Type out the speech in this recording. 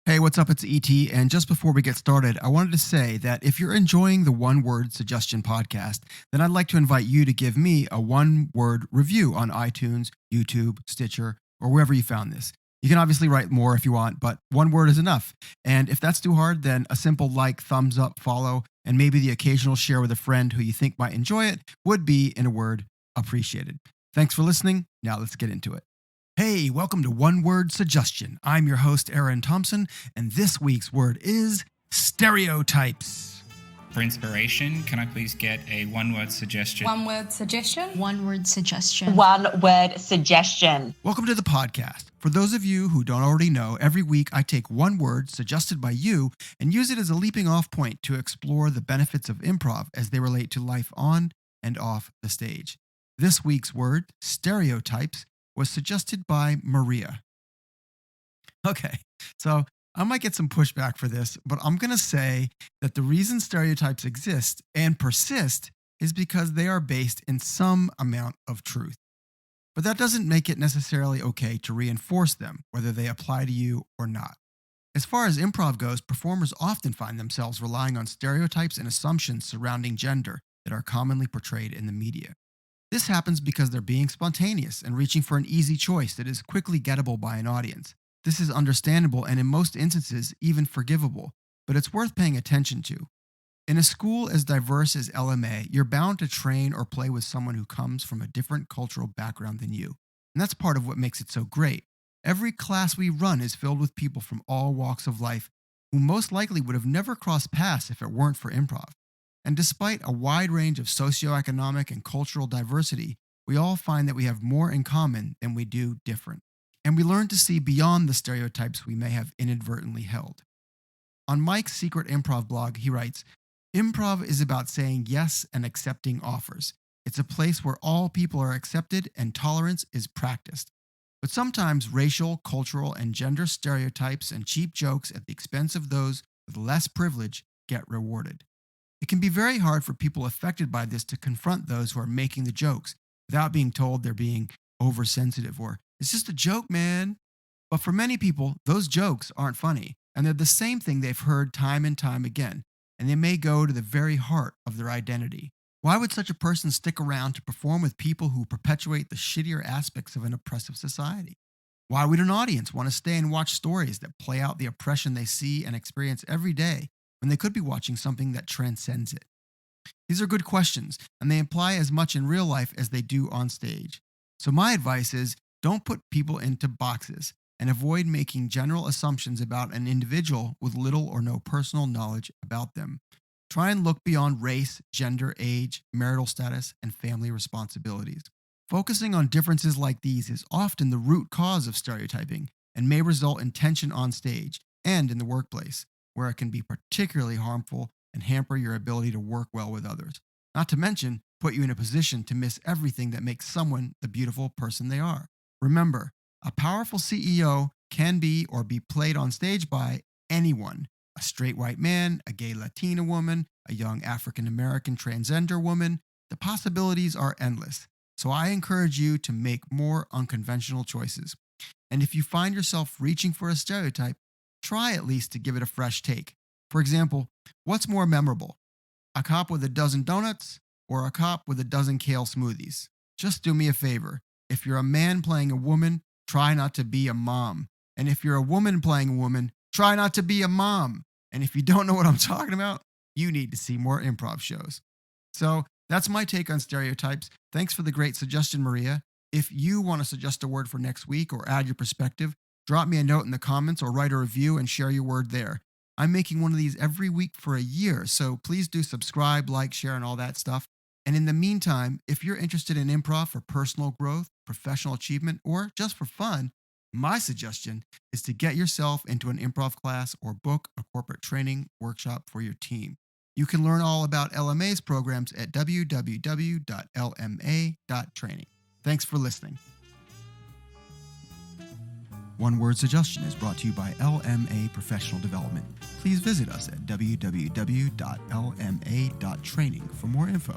Hey, what's up? It's ET. And just before we get started, I wanted to say that if you're enjoying the One Word Suggestion podcast, then I'd like to invite you to give me a one-word review on iTunes, YouTube, Stitcher, or wherever you found this. You can obviously write more if you want, but one word is enough. And if that's too hard, then a simple like, thumbs up, follow, and maybe the occasional share with a friend who you think might enjoy it would be, in a word, appreciated. Thanks for listening. Now let's get into it. Hey, welcome to One Word Suggestion. I'm your host, Eran Thomson, and this week's word is stereotypes. For inspiration, can I please get a one-word suggestion? One word suggestion. One word suggestion. One word suggestion. Welcome to the podcast. For those of you who don't already know, every week I take one word suggested by you and use it as a leaping off point to explore the benefits of improv as they relate to life on and off the stage. This week's word, stereotypes, was suggested by Maria. Okay, so I might get some pushback for this, but I'm going to say that the reason stereotypes exist and persist is because they are based in some amount of truth. But that doesn't make it necessarily okay to reinforce them, whether they apply to you or not. As far as improv goes, performers often find themselves relying on stereotypes and assumptions surrounding gender that are commonly portrayed in the media. This happens because they're being spontaneous and reaching for an easy choice that is quickly gettable by an audience. This is understandable and in most instances even forgivable, but it's worth paying attention to. In a school as diverse as LMA, you're bound to train or play with someone who comes from a different cultural background than you. And that's part of what makes it so great. Every class we run is filled with people from all walks of life who most likely would have never crossed paths if it weren't for improv. And despite a wide range of socioeconomic and cultural diversity, we all find that we have more in common than we do different. And we learn to see beyond the stereotypes we may have inadvertently held. On Mike's Secret Improv blog, he writes, "Improv is about saying yes and accepting offers. It's a place where all people are accepted and tolerance is practiced. But sometimes racial, cultural, and gender stereotypes and cheap jokes at the expense of those with less privilege get rewarded. It can be very hard for people affected by this to confront those who are making the jokes without being told they're being oversensitive or, it's just a joke, man. But for many people, those jokes aren't funny, and they're the same thing they've heard time and time again, and they may go to the very heart of their identity. Why would such a person stick around to perform with people who perpetuate the shittier aspects of an oppressive society? Why would an audience want to stay and watch stories that play out the oppression they see and experience every day when they could be watching something that transcends it? These are good questions, and they apply as much in real life as they do on stage. So my advice is, don't put people into boxes and avoid making general assumptions about an individual with little or no personal knowledge about them. Try and look beyond race, gender, age, marital status, and family responsibilities. Focusing on differences like these is often the root cause of stereotyping and may result in tension on stage and in the workplace, where it can be particularly harmful and hamper your ability to work well with others. Not to mention, put you in a position to miss everything that makes someone the beautiful person they are. Remember, a powerful CEO can be or be played on stage by anyone. A straight white man, a gay Latina woman, a young African American transgender woman. The possibilities are endless. So I encourage you to make more unconventional choices. And if you find yourself reaching for a stereotype, try at least to give it a fresh take. For example, what's more memorable? A cop with a dozen donuts or a cop with a dozen kale smoothies? Just do me a favor. If you're a man playing a woman, try not to be a mom. And if you're a woman playing a woman, try not to be a mom. And if you don't know what I'm talking about, you need to see more improv shows. So that's my take on stereotypes. Thanks for the great suggestion, Maria. If you want to suggest a word for next week or add your perspective, drop me a note in the comments or write a review and share your word there. I'm making one of these every week for a year, so please do subscribe, like, share, and all that stuff. And in the meantime, if you're interested in improv for personal growth, professional achievement, or just for fun, my suggestion is to get yourself into an improv class or book a corporate training workshop for your team. You can learn all about LMA's programs at www.lma.training. Thanks for listening. One Word Suggestion is brought to you by LMA Professional Development. Please visit us at www.lma.training for more info.